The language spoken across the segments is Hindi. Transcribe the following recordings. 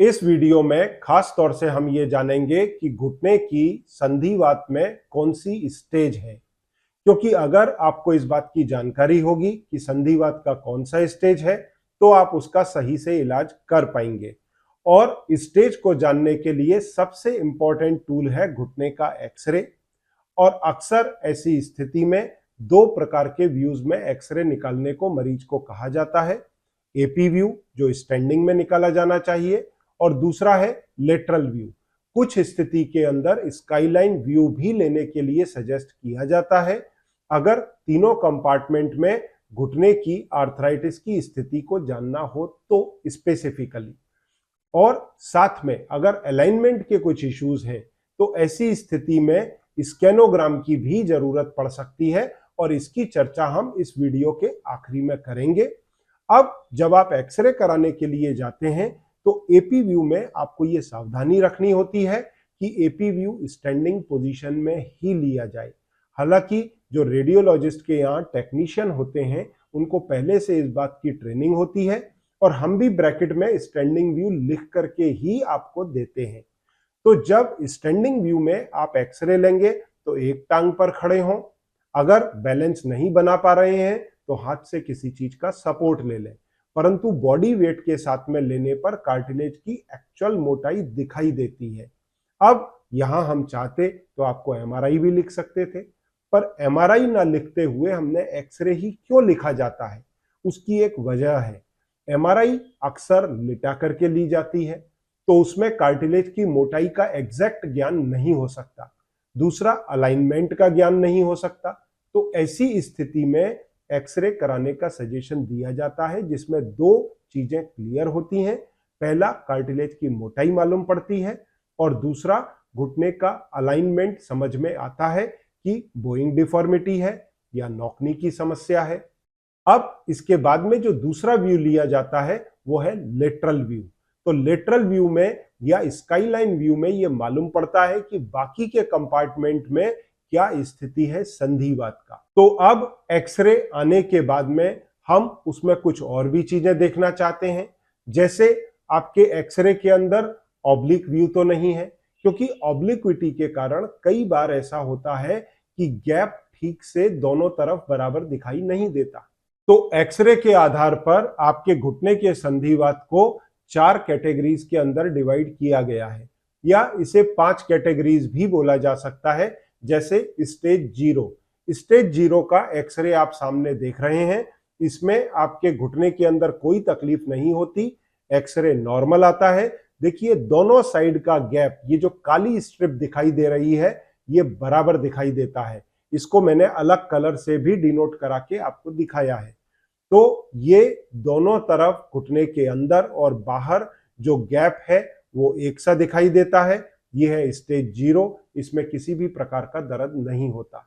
इस वीडियो में खास तौर से हम ये जानेंगे कि घुटने की संधिवात में कौन सी स्टेज है। क्योंकि अगर आपको इस बात की जानकारी होगी कि संधिवात का कौन सा स्टेज है तो आप उसका सही से इलाज कर पाएंगे। और स्टेज को जानने के लिए सबसे इंपॉर्टेंट टूल है घुटने का एक्सरे। और अक्सर ऐसी स्थिति में दो प्रकार के व्यूज में एक्सरे निकालने को मरीज को कहा जाता है। एपी व्यू जो स्टैंडिंग में निकाला जाना चाहिए और दूसरा है लेटरल व्यू। कुछ स्थिति के अंदर स्काईलाइन व्यू भी लेने के लिए सजेस्ट किया जाता है अगर तीनों कंपार्टमेंट में घुटने की आर्थराइटिस की स्थिति को जानना हो तो स्पेसिफिकली। और साथ में अगर अलाइनमेंट के कुछ इश्यूज हैं तो ऐसी स्थिति में स्कैनोग्राम की भी जरूरत पड़ सकती है और इसकी चर्चा हम इस वीडियो के आखिरी में करेंगे। अब जब आप एक्सरे कराने के लिए जाते हैं तो एपी व्यू में आपको ये सावधानी रखनी होती है कि एपी व्यू स्टैंडिंग पोजीशन में ही लिया जाए। हालांकि जो रेडियोलॉजिस्ट के यहाँ टेक्नीशियन होते हैं उनको पहले से इस बात की ट्रेनिंग होती है और हम भी ब्रैकेट में स्टैंडिंग व्यू लिख करके ही आपको देते हैं। तो जब स्टैंडिंग व्यू में आप एक्सरे लेंगे तो एक टांग पर खड़े हों। अगर बैलेंस नहीं बना पा रहे हैं तो हाथ से किसी चीज का सपोर्ट ले लें, परंतु बॉडी वेट के साथ में लेने पर कार्टिलेज की एक्चुअल मोटाई दिखाई देती है। अब यहां हम चाहते तो आपको एमआरआई भी लिख सकते थे, पर एमआरआई ना लिखते हुए हमने एक्सरे ही क्यों लिखा जाता है, उसकी एक वजह है। एमआरआई अक्सर लिटा करके ली जाती है तो उसमें कार्टिलेज की मोटाई का एग्जैक्ट ज्ञान नहीं हो सकता, दूसरा अलाइनमेंट का ज्ञान नहीं हो सकता। तो ऐसी स्थिति में एक्सरे कराने का सजेशन दिया जाता है जिसमें दो चीजें क्लियर होती हैं। पहला, कार्टिलेज की मोटाई मालूम पड़ती है और दूसरा, घुटने का अलाइनमेंट समझ में आता है कि बोइंग डिफॉर्मिटी है या नौकनी की समस्या है। अब इसके बाद में जो दूसरा व्यू लिया जाता है वो है लेटरल व्यू। तो लेटरल व्यू में या स्काईलाइन व्यू में ये मालूम पड़ता है कि बाकी के कंपार्टमेंट में क्या स्थिति है संधिवात का। तो अब एक्सरे आने के बाद में हम उसमें कुछ और भी चीजें देखना चाहते हैं। जैसे आपके एक्सरे के अंदर ऑब्लिक व्यू तो नहीं है, क्योंकि ऑब्लिक्विटी के कारण कई बार ऐसा होता है कि गैप ठीक से दोनों तरफ बराबर दिखाई नहीं देता। तो एक्सरे के आधार पर आपके घुटने के संधिवात को 4 कैटेगरीज के अंदर डिवाइड किया गया है, या इसे 5 कैटेगरीज भी बोला जा सकता है। जैसे स्टेज 0, स्टेज 0 का एक्सरे आप सामने देख रहे हैं। इसमें आपके घुटने के अंदर कोई तकलीफ नहीं होती, एक्सरे नॉर्मल आता है। देखिए दोनों साइड का गैप, ये जो काली स्ट्रिप दिखाई दे रही है ये बराबर दिखाई देता है। इसको मैंने अलग कलर से भी डिनोट करा के आपको दिखाया है। तो ये दोनों तरफ घुटने के अंदर और बाहर जो गैप है वो एक सा दिखाई देता है। यह है स्टेज 0, इसमें किसी भी प्रकार का दर्द नहीं होता।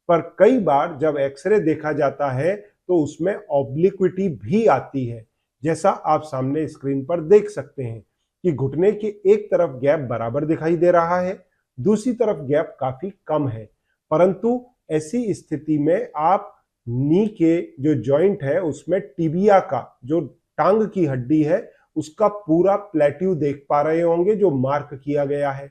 पर कई बार जब एक्सरे देखा जाता है तो उसमें ऑब्लिक्विटी भी आती है। जैसा आप सामने स्क्रीन पर देख सकते हैं कि घुटने के एक तरफ गैप बराबर दिखाई दे रहा है, दूसरी तरफ गैप काफी कम है। परंतु ऐसी स्थिति में आप नी के जो जॉइंट है उसमें टिबिया का जो टांग की हड्डी है उसका पूरा प्लेट्यू देख पा रहे होंगे जो मार्क किया गया है।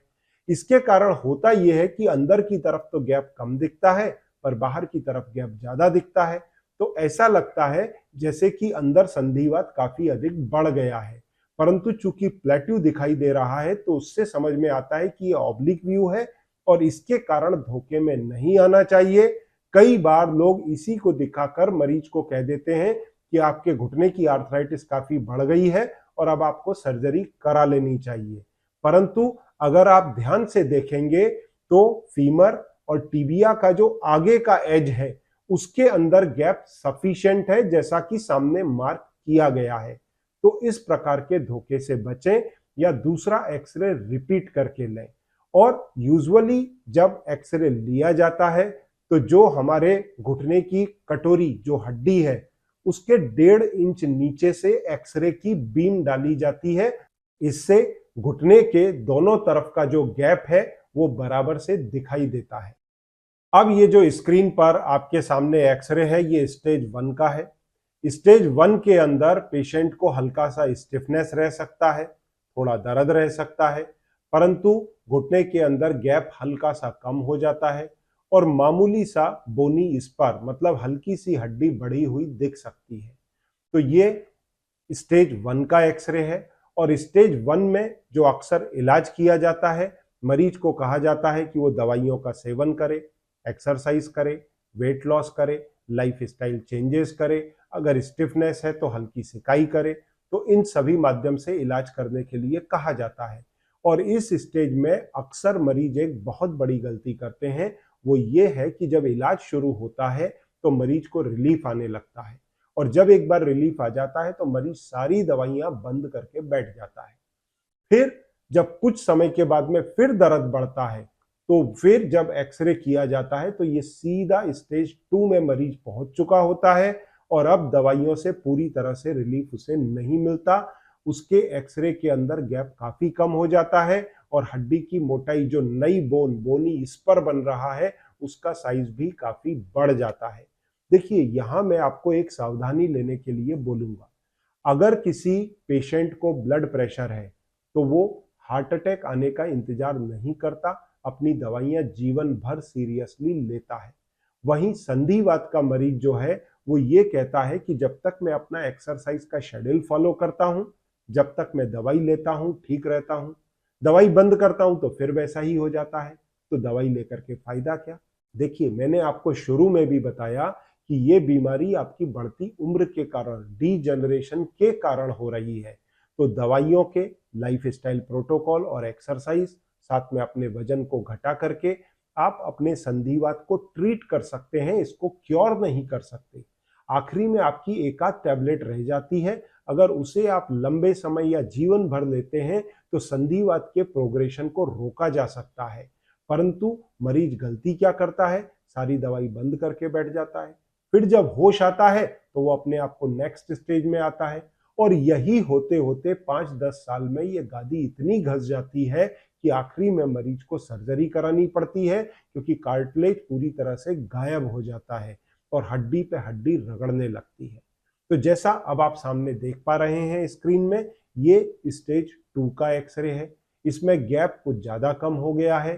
इसके कारण होता यह है कि अंदर की तरफ तो गैप कम दिखता है पर बाहर की तरफ गैप ज्यादा दिखता है। तो ऐसा लगता है जैसे कि अंदर संधिवात काफी अधिक बढ़ गया है, परंतु चूंकि प्लेट्यू दिखाई दे रहा है तो उससे समझ में आता है कि यह ऑब्लिक व्यू है और इसके कारण धोखे में नहीं आना चाहिए। कई बार लोग इसी को दिखाकर मरीज को कह देते हैं कि आपके घुटने की आर्थराइटिस काफी बढ़ गई है और अब आपको सर्जरी करा लेनी चाहिए। परंतु अगर आप ध्यान से देखेंगे तो फीमर और टिबिया का जो आगे का एज है उसके अंदर गैप सफिशिएंट है, जैसा कि सामने मार्क किया गया है। तो इस प्रकार के धोखे से बचें या दूसरा एक्सरे रिपीट करके लें। और यूजुअली जब एक्सरे लिया जाता है तो जो हमारे घुटने की कटोरी जो हड्डी है उसके 1.5 इंच नीचे से एक्सरे की बीम डाली जाती है। इससे घुटने के दोनों तरफ का जो गैप है वो बराबर से दिखाई देता है। अब ये जो स्क्रीन पर आपके सामने एक्सरे है ये स्टेज 1 का है। स्टेज 1 के अंदर पेशेंट को हल्का सा स्टिफनेस रह सकता है, थोड़ा दर्द रह सकता है, परंतु घुटने के अंदर गैप हल्का सा कम हो जाता है और मामूली सा बोनी स्पर मतलब हल्की सी हड्डी बढ़ी हुई दिख सकती है। तो ये स्टेज 1 का एक्सरे है और स्टेज 1 में जो अक्सर इलाज किया जाता है, मरीज को कहा जाता है कि वो दवाइयों का सेवन करे, एक्सरसाइज करे, वेट लॉस करे, लाइफस्टाइल चेंजेस करे, अगर स्टिफनेस है तो हल्की सिकाई करे। तो इन सभी माध्यम से इलाज करने के लिए कहा जाता है। और इस स्टेज में अक्सर मरीज एक बहुत बड़ी गलती करते हैं, वो ये है कि जब इलाज शुरू होता है तो मरीज को रिलीफ आने लगता है और जब एक बार रिलीफ आ जाता है तो मरीज सारी दवाइयां बंद करके बैठ जाता है। फिर जब कुछ समय के बाद में फिर दर्द बढ़ता है तो फिर जब एक्सरे किया जाता है तो ये सीधा स्टेज 2 में मरीज पहुंच चुका होता है और अब दवाइयों से पूरी तरह से रिलीफ उसे नहीं मिलता। उसके एक्सरे के अंदर गैप काफी कम हो जाता है और हड्डी की मोटाई, जो नई बोनी स्पर बन रहा है, उसका साइज भी काफी बढ़ जाता है। देखिए, यहां मैं आपको एक सावधानी लेने के लिए बोलूंगा। अगर किसी पेशेंट को ब्लड प्रेशर है तो वो हार्ट अटैक आने का इंतजार नहीं करता, अपनी दवाइयां जीवन भर सीरियसली लेता है। वहीं संधिवात का मरीज जो है वो ये कहता है कि जब तक मैं अपना एक्सरसाइज का शेड्यूल फॉलो करता हूं, जब तक मैं दवाई लेता हूं, ठीक रहता हूं, दवाई बंद करता हूं तो फिर वैसा ही हो जाता है। तो दवाई लेकर के फायदा क्या? देखिए, मैंने आपको शुरू में भी बताया कि ये बीमारी आपकी बढ़ती उम्र के कारण, डीजनरेशन के कारण हो रही है। तो दवाइयों के, लाइफस्टाइल प्रोटोकॉल और एक्सरसाइज, साथ में अपने वजन को घटा करके आप अपने संधिवात को ट्रीट कर सकते हैं, इसको क्योर नहीं कर सकते। आखिरी में आपकी एक आध टैबलेट रह जाती है, अगर उसे आप लंबे समय या जीवन भर लेते हैं तो संधिवात के प्रोग्रेशन को रोका जा सकता है। परंतु मरीज गलती क्या करता है? सारी दवाई बंद करके बैठ जाता है। फिर जब होश आता है तो वो अपने आप को नेक्स्ट स्टेज में आता है और यही होते होते 5-10 साल में ये गादी इतनी घस जाती है कि आखिरी में मरीज को सर्जरी करानी पड़ती है, क्योंकि कार्टिलेज पूरी तरह से गायब हो जाता है और हड्डी पे हड्डी रगड़ने लगती है। तो जैसा अब आप सामने देख पा रहे हैं स्क्रीन में, ये स्टेज 2 का एक्सरे है। इसमें गैप कुछ ज्यादा कम हो गया है,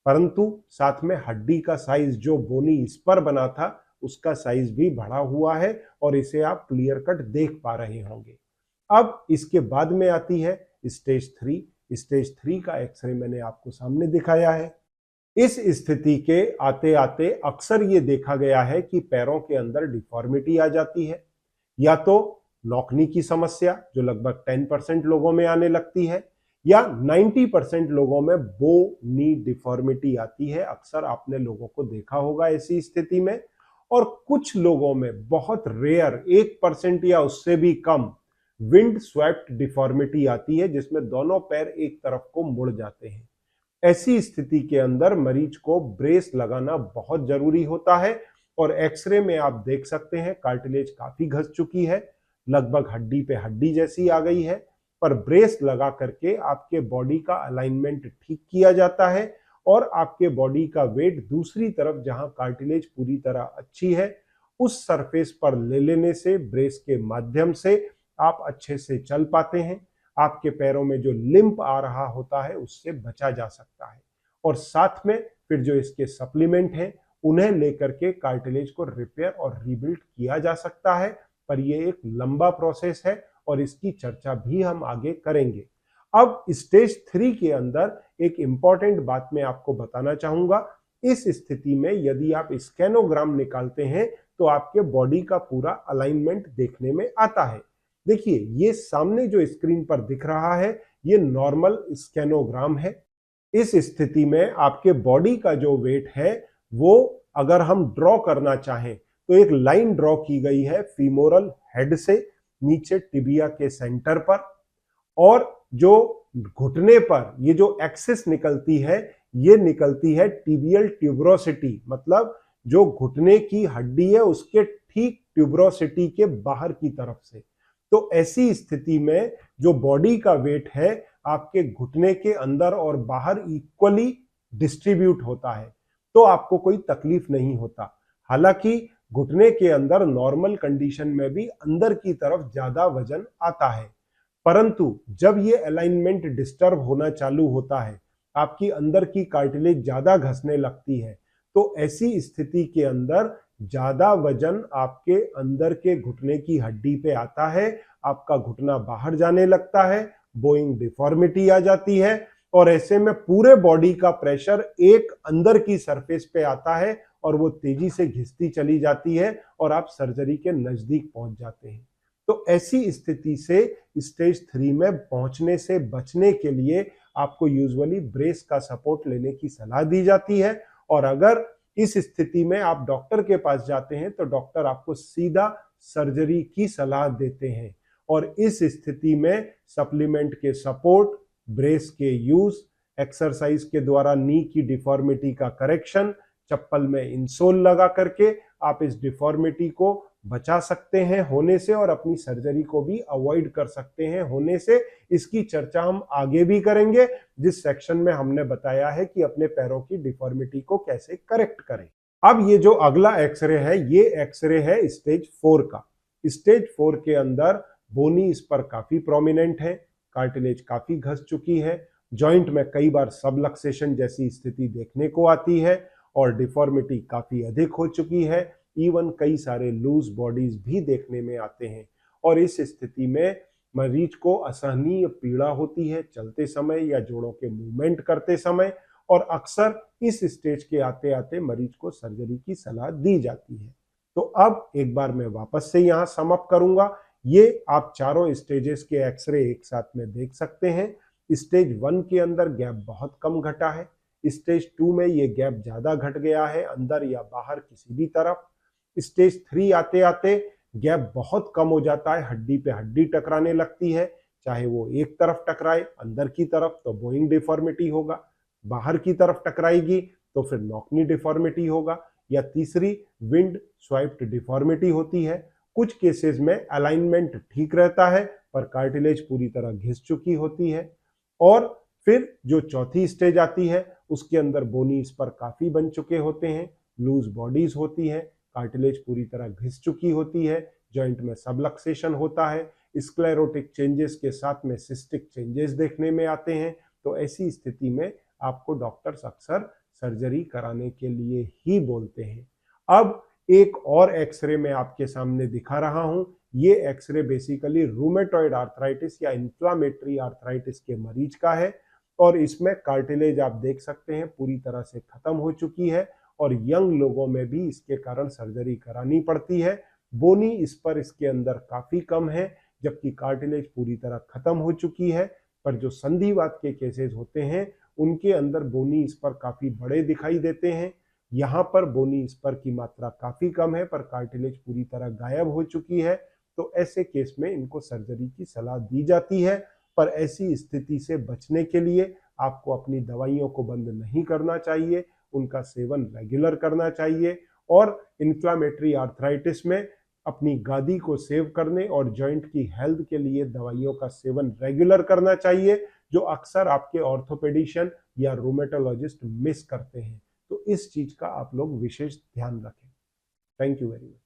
परंतु साथ में हड्डी का साइज, जो बोनी स्पर बना था, उसका साइज भी बढ़ा हुआ है और इसे आप क्लियर कट देख पा रहे होंगे। अब इसके बाद में आती है स्टेज 3। स्टेज 3 का एक्सरे मैंने आपको सामने दिखाया है। इस स्थिति के आते आते अक्सर ये देखा गया है कि पैरों के अंदर डिफॉर्मिटी आ जाती है, या तो नौकनी की समस्या जो लगभग 10% लोगों में आने लगती है, या 90% लोगों में बो नी डिफॉर्मिटी आती है। अक्सर आपने लोगों को देखा होगा ऐसी स्थिति में। और कुछ लोगों में बहुत रेयर 1% या उससे भी कम विंड स्वेप्ट डिफॉर्मिटी आती है, जिसमें दोनों पैर एक तरफ को मुड़ जाते हैं। ऐसी स्थिति के अंदर मरीज को ब्रेस लगाना बहुत जरूरी होता है और एक्सरे में आप देख सकते हैं कार्टिलेज काफी घस चुकी है, लगभग हड्डी पे हड्डी जैसी आ गई है। पर ब्रेस लगा करके आपके बॉडी का अलाइनमेंट ठीक किया जाता है और आपके बॉडी का वेट दूसरी तरफ, जहां कार्टिलेज पूरी तरह अच्छी है, उस सरफेस पर ले लेने से, ब्रेस के माध्यम से आप अच्छे से चल पाते हैं। आपके पैरों में जो लिम्प आ रहा होता है उससे बचा जा सकता है और साथ में फिर जो इसके सप्लीमेंट हैं उन्हें लेकर के कार्टिलेज को रिपेयर और रीबिल्ड किया जा सकता है। पर यह एक लंबा प्रोसेस है और इसकी चर्चा भी हम आगे करेंगे। अब स्टेज 3 के अंदर एक इंपॉर्टेंट बात मैं आपको बताना चाहूंगा। इस स्थिति में यदि आप स्कैनोग्राम निकालते हैं तो आपके बॉडी का पूरा अलाइनमेंट देखने में आता है। देखिए, ये सामने जो स्क्रीन पर दिख रहा है ये नॉर्मल स्कैनोग्राम है। इस स्थिति में आपके बॉडी का जो वेट है वो अगर हम ड्रॉ करना चाहें तो एक लाइन ड्रॉ की गई है फीमोरल हेड से नीचे टिबिया के सेंटर पर, और जो घुटने पर ये जो एक्सिस निकलती है ये निकलती है टिबियल ट्यूबरोसिटी, मतलब जो घुटने की हड्डी है उसके ठीक ट्यूबरोसिटी के बाहर की तरफ से। तो ऐसी स्थिति में जो बॉडी का वेट है आपके घुटने के अंदर और बाहर इक्वली डिस्ट्रीब्यूट होता है, तो आपको कोई तकलीफ नहीं होता। हालांकि घुटने के अंदर नॉर्मल कंडीशन में भी अंदर की तरफ ज्यादा वजन आता है, परंतु जब ये अलाइनमेंट डिस्टर्ब होना चालू होता है, आपकी अंदर की कार्टिलेज ज्यादा घसने लगती है, तो ऐसी स्थिति के अंदर ज्यादा वजन आपके अंदर के घुटने की हड्डी पे आता है, आपका घुटना बाहर जाने लगता है, बोइंग डिफॉर्मिटी आ जाती है और ऐसे में पूरे बॉडी का प्रेशर एक अंदर की सरफेस पे आता है और वो तेजी से घिसती चली जाती है और आप सर्जरी के नजदीक पहुंच जाते हैं। तो ऐसी स्थिति से स्टेज 3 में पहुंचने से बचने के लिए आपको यूजुअली ब्रेस का सपोर्ट लेने की सलाह दी जाती है और अगर इस स्थिति में आप डॉक्टर के पास जाते हैं तो डॉक्टर आपको सीधा सर्जरी की सलाह देते हैं और इस स्थिति में सप्लीमेंट के सपोर्ट, ब्रेस के यूज, एक्सरसाइज के द्वारा नी की डिफॉर्मिटी का करेक्शन, चप्पल में इंसोल लगा करके आप इस डिफॉर्मिटी को बचा सकते हैं होने से और अपनी सर्जरी को भी अवॉइड कर सकते हैं होने से। इसकी चर्चा हम आगे भी करेंगे जिस सेक्शन में हमने बताया है कि अपने पैरों की डिफॉर्मिटी को कैसे करेक्ट करें। अब ये जो अगला एक्सरे है, ये एक्सरे है स्टेज 4 का। स्टेज 4 के अंदर बोनी इस पर काफी प्रोमिनेंट है, कार्टिलेज काफी घस चुकी है, जॉइंट में कई बार सबलक्सेशन जैसी स्थिति देखने को आती है और डिफॉर्मिटी काफी अधिक हो चुकी है, इवन कई सारे लूज बॉडीज भी देखने में आते हैं और इस स्थिति में मरीज को असहनीय पीड़ा होती है चलते समय या जोड़ों के मूवमेंट करते समय और अक्सर इस स्टेज के आते आते मरीज को सर्जरी की सलाह दी जाती है। तो अब एक बार मैं वापस से यहाँ सम अप करूंगा। ये आप चारों स्टेजेस के एक्सरे एक साथ में देख सकते हैं। स्टेज 1 के अंदर गैप बहुत कम घटा है, स्टेज 2 में ये गैप ज्यादा घट गया है अंदर या बाहर किसी भी तरफ। स्टेज 3 आते आते गैप बहुत कम हो जाता है, हड्डी पे हड्डी टकराने लगती है, चाहे वो एक तरफ टकराए अंदर की तरफ तो बोइंग डिफॉर्मिटी होगा, बाहर की तरफ टकराएगी तो फिर नॉकनी डिफॉर्मिटी होगा या तीसरी विंड स्वाइप्ड डिफॉर्मिटी होती है। कुछ केसेस में अलाइनमेंट ठीक रहता है पर कार्टिलेज पूरी तरह घिस चुकी होती है और फिर जो चौथी स्टेज आती है उसके अंदर बोनी इस पर काफी बन चुके होते हैं, लूज बॉडीज होती है, कार्टिलेज पूरी तरह घिस चुकी होती है, जॉइंट में सबलक्सेशन होता है, स्क्लेरोटिक चेंजेस के साथ में सिस्टिक चेंजेस देखने में आते हैं। तो ऐसी स्थिति में आपको डॉक्टर्स अक्सर सर्जरी कराने के लिए ही बोलते हैं। अब एक और एक्सरे मैं आपके सामने दिखा रहा हूं। ये एक्सरे बेसिकली रूमेटॉइड आर्थराइटिस या इन्फ्लामेटरी आर्थराइटिस के मरीज का है और इसमें कार्टिलेज आप देख सकते हैं पूरी तरह से खत्म हो चुकी है और यंग लोगों में भी इसके कारण सर्जरी करानी पड़ती है। बोनी इस पर इसके अंदर काफी कम है जबकि कार्टिलेज पूरी तरह खत्म हो चुकी है, पर जो संधिवात के केसेस होते हैं उनके अंदर बोनी इस पर काफी बड़े दिखाई देते हैं। यहाँ पर बोनी इस पर की मात्रा काफी कम है पर कार्टिलेज पूरी तरह गायब हो चुकी है। तो ऐसे केस में इनको सर्जरी की सलाह दी जाती है, पर ऐसी स्थिति से बचने के लिए आपको अपनी दवाइयों को बंद नहीं करना चाहिए, उनका सेवन रेगुलर करना चाहिए और इन्फ्लामेटरी आर्थराइटिस में अपनी गादी को सेव करने और जॉइंट की हेल्थ के लिए दवाइयों का सेवन रेगुलर करना चाहिए, जो अक्सर आपके ऑर्थोपेडिशियन या रूमेटोलॉजिस्ट मिस करते हैं। तो इस चीज का आप लोग विशेष ध्यान रखें। Thank you very much.